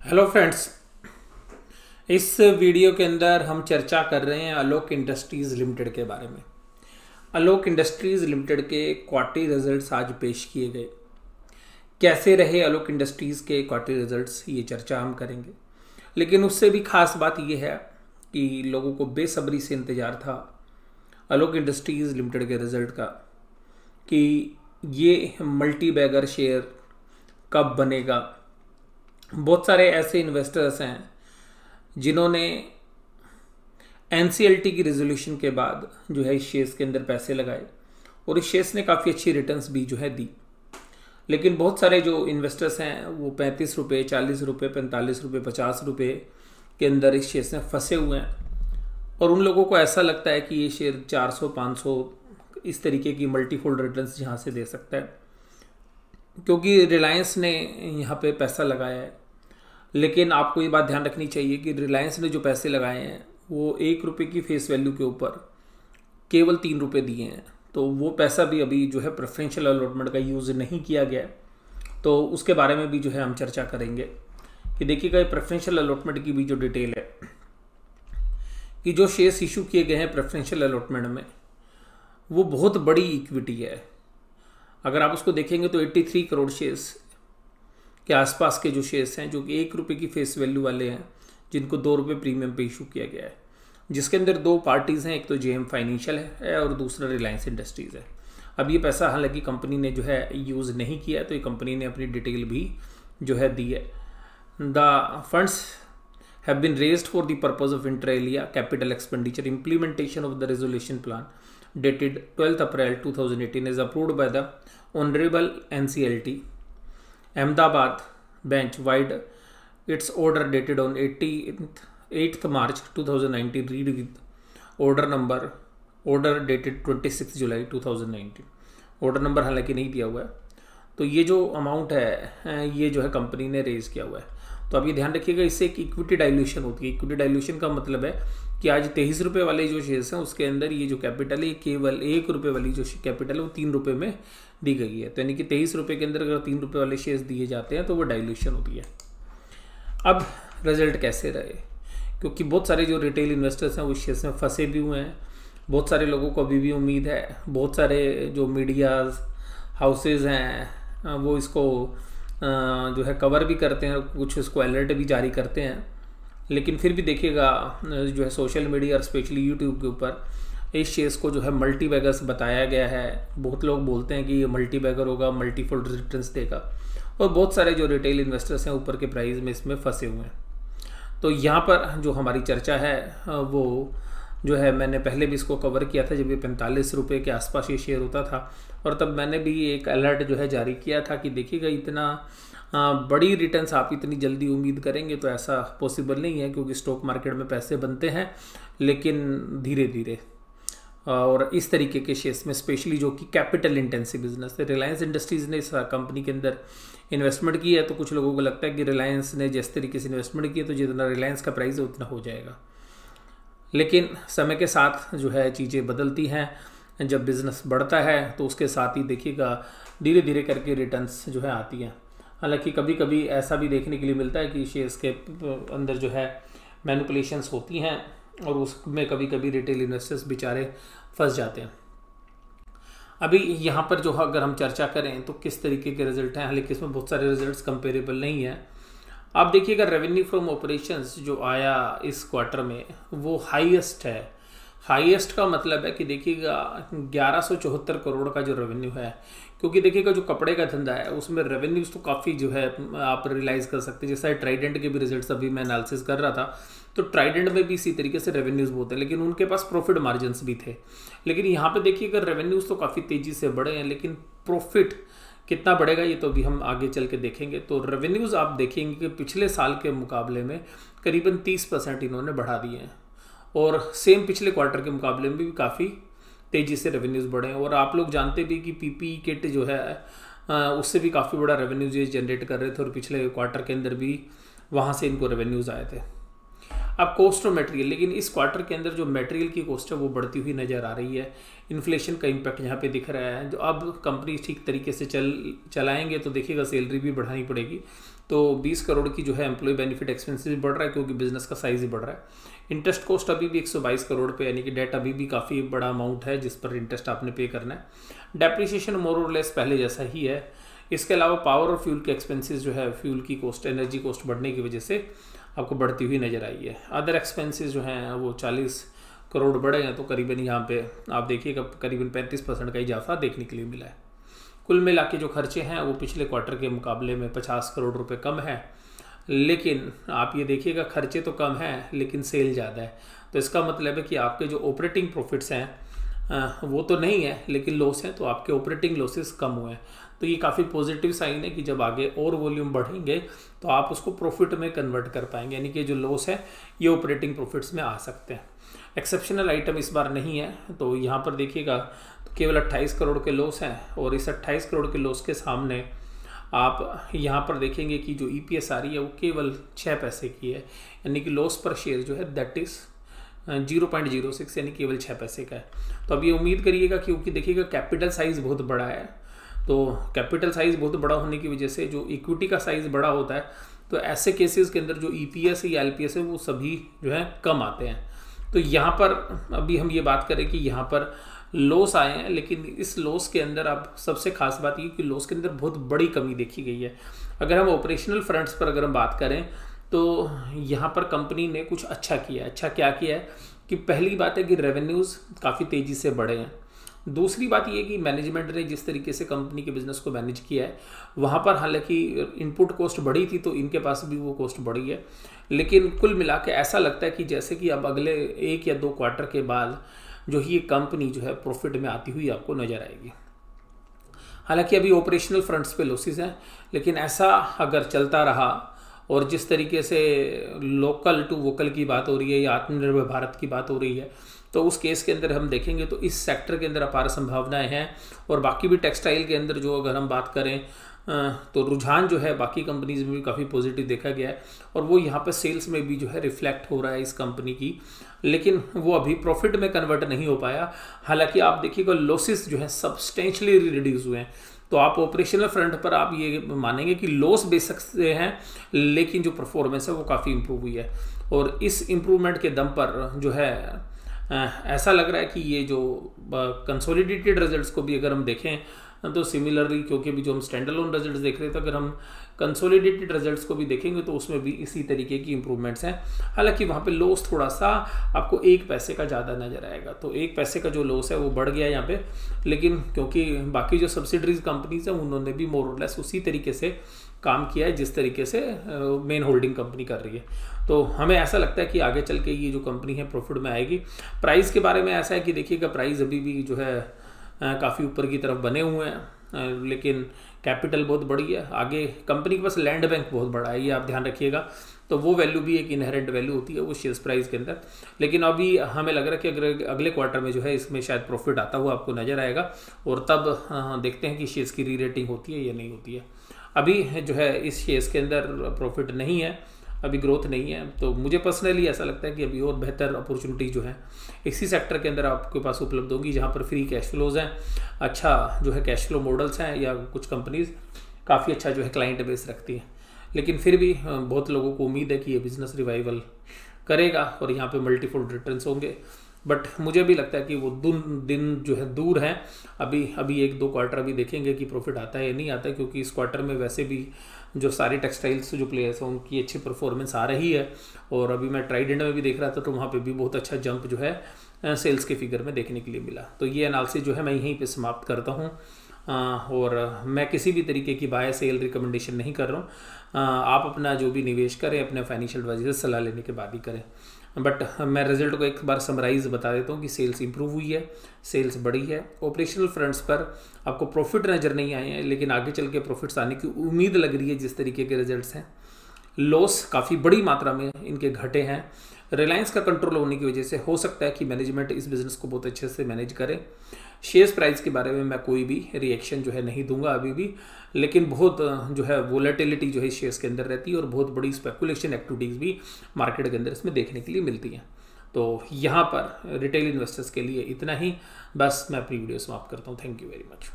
Hello friends. इस video के अंदर हम चर्चा कर रहे हैं आलोक इंडस्ट्रीज़ लिमिटेड के बारे में। आलोक इंडस्ट्रीज़ लिमिटेड के क्वार्टरली रिजल्ट्स आज पेश किए गए। कैसे रहे आलोक इंडस्ट्रीज़ के क्वार्टरली रिजल्ट्स, ये चर्चा हम करेंगे। लेकिन उससे भी खास बात यह है कि लोगों को बेसब्री से इंतज़ार था आलोक इंडस्ट्रीज़ लिमिटेड के रिज़ल्ट का कि ये मल्टी बैगर शेयर कब बनेगा। बहुत सारे ऐसे इन्वेस्टर्स हैं जिन्होंने एनसीएलटी की रेजोल्यूशन के बाद जो है इस शेयर्स के अंदर पैसे लगाए और इस शेयर्स ने काफ़ी अच्छी रिटर्न्स भी जो है दी। लेकिन बहुत सारे जो इन्वेस्टर्स हैं वो 35 रुपये, 40 रुपये, 45 रुपये, 50 रुपये के अंदर इस शेयर्स में फंसे हुए हैं और उन लोगों को ऐसा लगता है कि ये शेयर 400, 500 इस तरीके की मल्टीफोल्ड रिटर्न्स यहाँ से दे सकता है, क्योंकि रिलायंस ने यहाँ पे पैसा लगाया है। लेकिन आपको ये बात ध्यान रखनी चाहिए कि रिलायंस ने जो पैसे लगाए हैं वो 1 रुपये की फेस वैल्यू के ऊपर केवल 3 रुपये दिए हैं, तो वो पैसा भी अभी जो है प्रेफरेंशियल अलॉटमेंट का यूज़ नहीं किया गया है। तो उसके बारे में भी जो है हम चर्चा करेंगे कि देखिएगा प्रेफरेंशियल अलॉटमेंट की भी जो डिटेल है कि जो शेयर्स इशू किए गए हैं प्रेफरेंशियल अलॉटमेंट में वो बहुत बड़ी इक्विटी है। अगर आप उसको देखेंगे तो 83 करोड़ शेयर्स के आसपास के जो शेयर्स हैं जो कि 1 रुपये की फेस वैल्यू वाले हैं, जिनको 2 रुपये प्रीमियम पे इशू किया गया है, जिसके अंदर 2 पार्टीज़ हैं, एक तो जेएम फाइनेंशियल है और दूसरा रिलायंस इंडस्ट्रीज़ है। अब ये पैसा हालांकि कंपनी ने जो है यूज़ नहीं किया, तो ये कंपनी ने अपनी डिटेल भी जो है दी है। The funds have been raised for the purpose of inter alia capital expenditure implementation of the resolution plan dated 12th April 2018 is approved by the Honorable NCLT. Ahmedabad bench wide its order dated on 8th March 2019 read with order dated 26 July 2019. Order number हालांकि नहीं दिया हुआ है, तो ये जो amount है ये जो है कंपनी ने रेज किया हुआ है। तो अब ये ध्यान रखिएगा, इससे एक इक्विटी डाइल्यूशन होती है। इक्विटी डाइल्यूशन का मतलब है कि आज 23 रुपये वाले जो शेयर्स हैं उसके अंदर ये जो कैपिटल है केवल 1 रुपये वाली जो कैपिटल है वो 3 रुपये में दी गई है। तो यानी कि 23 रुपये के अंदर अगर 3 रुपये वाले शेयर्स दिए जाते हैं तो वो डाइल्यूशन होती है। अब रिजल्ट कैसे रहे, क्योंकि बहुत सारे जो रिटेल इन्वेस्टर्स हैं वो शेयर्स में फंसे भी हुए हैं। बहुत सारे लोगों को अभी भी उम्मीद है, बहुत सारे जो मीडिया हाउसेज हैं वो इसको जो है कवर भी करते हैं, कुछ इसको अलर्ट भी जारी करते हैं। लेकिन फिर भी देखिएगा जो है सोशल मीडिया और स्पेशली यूट्यूब के ऊपर इस शेयर्स को जो है मल्टी बैगर्स बताया गया है। बहुत लोग बोलते हैं कि ये मल्टी बैगर होगा, मल्टीफोल्ड रिटर्न्स देगा, और बहुत सारे जो रिटेल इन्वेस्टर्स हैं ऊपर के प्राइस में इसमें फंसे हुए हैं। तो यहाँ पर जो हमारी चर्चा है वो जो है मैंने पहले भी इसको कवर किया था जब ये 45 रुपये के आसपास ये शेयर होता था, और तब मैंने भी एक अलर्ट जो है जारी किया था कि देखिएगा इतना बड़ी रिटर्न्स आप इतनी जल्दी उम्मीद करेंगे तो ऐसा पॉसिबल नहीं है, क्योंकि स्टॉक मार्केट में पैसे बनते हैं लेकिन धीरे धीरे। और इस तरीके के शेयर्स में स्पेशली जो कि कैपिटल इंटेंसिव बिजनेस है, रिलायंस इंडस्ट्रीज़ ने इस कंपनी के अंदर इन्वेस्टमेंट की है, तो कुछ लोगों को लगता है कि रिलायंस ने जिस तरीके से इन्वेस्टमेंट की है तो जितना रिलायंस का प्राइस है उतना हो जाएगा। लेकिन समय के साथ जो है चीज़ें बदलती हैं। जब बिज़नेस बढ़ता है तो उसके साथ ही देखिएगा धीरे धीरे करके रिटर्न्स जो है आती हैं। हालांकि कभी कभी ऐसा भी देखने के लिए मिलता है कि शेयर्स के अंदर जो है मैनिपुलेशंस होती हैं और उसमें कभी कभी रिटेल इन्वेस्टर्स बेचारे फंस जाते हैं। अभी यहाँ पर जो अगर हम चर्चा करें तो किस तरीके के रिजल्ट हैं, हालांकि इसमें बहुत सारे रिजल्ट्स कंपेरेबल नहीं है। आप देखिएगा रेवेन्यू फ्रॉम ऑपरेशंस जो आया इस क्वार्टर में वो हाईएस्ट है। हाईएस्ट का मतलब है कि देखिएगा 1174 करोड़ का जो रेवेन्यू है, क्योंकि देखिएगा जो कपड़े का धंधा है उसमें रेवेन्यूज तो काफ़ी जो है आप रियलाइज कर सकते हैं। जैसा ट्राइडेंट के भी रिजल्ट्स अभी मैं एनालिसिस कर रहा था, तो ट्राइडेंट में भी इसी तरीके से रेवेन्यूज बहुत है, लेकिन उनके पास प्रॉफिट मार्जिन्स भी थे। लेकिन यहाँ पे देखिएगा रेवेन्यूज तो काफ़ी तेज़ी से बढ़े हैं, लेकिन प्रॉफिट कितना बढ़ेगा ये तो अभी हम आगे चल के देखेंगे। तो रेवेन्यूज़ आप देखेंगे कि पिछले साल के मुकाबले में करीबन 30% इन्होंने बढ़ा दिए हैं, और सेम पिछले क्वार्टर के मुकाबले में भी काफ़ी तेज़ी से रेवेन्यूज़ बढ़े हैं। और आप लोग जानते भी कि पीपीई किट जो है उससे भी काफ़ी बड़ा रेवेन्यूज ये जनरेट कर रहे थे, और पिछले क्वार्टर के अंदर भी वहाँ से इनको रेवेन्यूज़ आए थे। अब कॉस्ट ऑफ मटेरियल, लेकिन इस क्वार्टर के अंदर जो मटेरियल की कॉस्ट है वो बढ़ती हुई नज़र आ रही है। इन्फ्लेशन का इम्पैक्ट यहाँ पे दिख रहा है। जो अब कंपनी ठीक तरीके से चलाएंगे तो देखिएगा सैलरी भी बढ़ानी पड़ेगी, तो 20 करोड़ की जो है एम्प्लॉय बेनिफिट एक्सपेंसेस भी बढ़ रहा है क्योंकि बिजनेस का साइज ही बढ़ रहा है। इंटरेस्ट कॉस्ट अभी भी 122 करोड़ पे, यानी कि डेट अभी भी काफ़ी बड़ा अमाउंट है जिस पर इंटरेस्ट आपने पे करना है। डेप्रिसिएशन मोर और लेस पहले जैसा ही है। इसके अलावा पावर और फ्यूल के एक्सपेंसेस जो है, फ्यूल की कॉस्ट, एनर्जी कॉस्ट बढ़ने की वजह से आपको बढ़ती हुई नजर आई है। अदर एक्सपेंसेस जो हैं वो 40 करोड़ बढ़े हैं, तो करीबन यहाँ पे आप देखिएगा करीबन 35% का इजाफा देखने के लिए मिला है। कुल मिला के जो खर्चे हैं वो पिछले क्वार्टर के मुकाबले में 50 करोड़ रुपए कम है, लेकिन आप ये देखिएगा खर्चे तो कम हैं लेकिन सेल ज़्यादा है। तो इसका मतलब है कि आपके जो ऑपरेटिंग प्रॉफिट्स हैं वो तो नहीं है लेकिन लॉस है, तो आपके ऑपरेटिंग लॉसेस कम हुए हैं। तो ये काफ़ी पॉजिटिव साइन है कि जब आगे और वॉल्यूम बढ़ेंगे तो आप उसको प्रॉफिट में कन्वर्ट कर पाएंगे, यानी कि जो लॉस है ये ऑपरेटिंग प्रॉफिट्स में आ सकते हैं। एक्सेप्शनल आइटम इस बार नहीं है, तो यहाँ पर देखिएगा तो केवल 28 करोड़ के लॉस हैं, और इस 28 करोड़ के लॉस के सामने आप यहाँ पर देखेंगे कि जो EPS आ रही है वो केवल 6 पैसे की है, यानी कि लॉस पर शेयर जो है दैट इज़ 0.06, यानी केवल 6 पैसे का है। तो अब ये उम्मीद करिएगा, क्योंकि देखिएगा कैपिटल साइज़ बहुत बड़ा है, तो कैपिटल साइज़ बहुत बड़ा होने की वजह से जो इक्विटी का साइज़ बड़ा होता है, तो ऐसे केसेस के अंदर जो EPS है या LPS है वो सभी जो है कम आते हैं। तो यहाँ पर अभी हम ये बात करें कि यहाँ पर लॉस आए हैं, लेकिन इस लॉस के अंदर अब सबसे खास बात ये कि लॉस के अंदर बहुत बड़ी कमी देखी गई है। अगर हम ऑपरेशनल फ्रंट्स पर अगर हम बात करें तो यहाँ पर कंपनी ने कुछ अच्छा किया है। अच्छा क्या किया है कि पहली बात है कि रेवेन्यूज़ काफ़ी तेज़ी से बढ़े हैं। दूसरी बात यह कि मैनेजमेंट ने जिस तरीके से कंपनी के बिजनेस को मैनेज किया है, वहाँ पर हालांकि इनपुट कॉस्ट बढ़ी थी तो इनके पास भी वो कॉस्ट बढ़ी है, लेकिन कुल मिला के ऐसा लगता है कि जैसे कि अब अगले 1 या 2 क्वार्टर के बाद जो ही ये कंपनी जो है प्रॉफिट में आती हुई आपको नजर आएगी। हालांकि अभी ऑपरेशनल फ्रंट्स पे लॉसेस हैं, लेकिन ऐसा अगर चलता रहा और जिस तरीके से लोकल टू वोकल की बात हो रही है या आत्मनिर्भर भारत की बात हो रही है, तो उस केस के अंदर हम देखेंगे तो इस सेक्टर के अंदर अपार संभावनाएं हैं। और बाकी भी टेक्सटाइल के अंदर जो अगर हम बात करें तो रुझान जो है बाकी कंपनीज में भी काफ़ी पॉजिटिव देखा गया है, और वो यहाँ पर सेल्स में भी जो है रिफ्लेक्ट हो रहा है इस कंपनी की, लेकिन वो अभी प्रॉफिट में कन्वर्ट नहीं हो पाया। हालांकि आप देखिएगा लॉसेस जो है सब्सटेंशियली रिड्यूस हुए हैं, तो आप ऑपरेशनल फ्रंट पर आप ये मानेंगे कि लॉस बेशक से हैं, लेकिन जो परफॉर्मेंस है वो काफ़ी इंप्रूव हुई है। और इस इम्प्रूवमेंट के दम पर जो है ऐसा लग रहा है कि ये जो कंसोलिडेटेड रिजल्ट्स को भी अगर हम देखें तो सिमिलरली, क्योंकि अभी जो हम स्टैंड अलोन रिजल्ट्स देख रहे थे, अगर हम कंसोलिडेटेड रिजल्ट्स को भी देखेंगे तो उसमें भी इसी तरीके की इंप्रूवमेंट्स हैं। हालांकि वहाँ पे लॉस थोड़ा सा आपको 1 पैसे का ज़्यादा नजर आएगा, तो 1 पैसे का जो लॉस है वो बढ़ गया यहाँ पे, लेकिन क्योंकि बाकी जो सब्सिडरीज कंपनीज हैं उन्होंने भी मोर और लेस उसी तरीके से काम किया है जिस तरीके से मेन होल्डिंग कंपनी कर रही है। तो हमें ऐसा लगता है कि आगे चल के ये जो कंपनी है प्रॉफिट में आएगी। प्राइस के बारे में ऐसा है कि देखिएगा प्राइस अभी भी जो है काफ़ी ऊपर की तरफ बने हुए हैं, लेकिन कैपिटल बहुत बड़ी है। आगे कंपनी के पास लैंड बैंक बहुत बड़ा है, ये आप ध्यान रखिएगा, तो वो वैल्यू भी एक इनहेरेंट वैल्यू होती है वो शेयर प्राइस के अंदर। लेकिन अभी हमें लग रहा है कि अगले क्वार्टर में जो है इसमें शायद प्रॉफिट आता हुआ आपको नजर आएगा, और तब देखते हैं कि शेयर्स की री रेटिंग होती है या नहीं होती है। अभी जो है इस शेयर्स के अंदर प्रॉफिट नहीं है, अभी ग्रोथ नहीं है, तो मुझे पर्सनली ऐसा लगता है कि अभी और बेहतर अपॉर्चुनिटी जो है इसी सेक्टर के अंदर आपके पास उपलब्ध होगी, जहाँ पर फ्री कैश फ्लोज हैं, अच्छा जो है कैश फ्लो मॉडल्स हैं, या कुछ कंपनीज काफ़ी अच्छा जो है क्लाइंट बेस रखती है। लेकिन फिर भी बहुत लोगों को उम्मीद है कि ये बिज़नेस रिवाइवल करेगा और यहाँ पे मल्टीफोल्ड रिटर्न्स होंगे, बट मुझे भी लगता है कि वो दिन जो है दूर हैं। अभी 1-2 क्वार्टर अभी देखेंगे कि प्रॉफिट आता है या नहीं आता है, क्योंकि इस क्वार्टर में वैसे भी जो सारे टेक्सटाइल्स जो प्लेयर्स हैं उनकी अच्छी परफॉर्मेंस आ रही है, और अभी मैं ट्राइडेंट में भी देख रहा था तो वहाँ पे भी बहुत अच्छा जंप जो है सेल्स के फिगर में देखने के लिए मिला। तो ये एनालिसिस जो है मैं यहीं पे समाप्त करता हूँ, और मैं किसी भी तरीके की बाय सेल रिकमेंडेशन नहीं कर रहा हूँ। आप अपना जो भी निवेश करें अपने फाइनेंशियल एडवाइजर से सलाह लेने के बाद ही करें। बट मैं रिजल्ट को एक बार समराइज बता देता हूँ कि सेल्स इंप्रूव हुई है, सेल्स बढ़ी है, ऑपरेशनल फ्रंट्स पर आपको प्रॉफिट नज़र नहीं आए हैं, लेकिन आगे चल के प्रॉफिट्स आने की उम्मीद लग रही है जिस तरीके के रिजल्ट्स हैं। लॉस काफ़ी बड़ी मात्रा में इनके घटे हैं, रिलायंस का कंट्रोल होने की वजह से हो सकता है कि मैनेजमेंट इस बिज़नेस को बहुत अच्छे से मैनेज करे। शेयर्स प्राइस के बारे में मैं कोई भी रिएक्शन जो है नहीं दूंगा अभी भी, लेकिन बहुत जो है वोलेटिलिटी जो है शेयर्स के अंदर रहती है, और बहुत बड़ी स्पेकुलेशन एक्टिविटीज़ भी मार्केट के अंदर इसमें देखने के लिए मिलती हैं। तो यहाँ पर रिटेल इन्वेस्टर्स के लिए इतना ही, बस मैं अपनी वीडियो समाप्त करता हूँ। Thank you very much.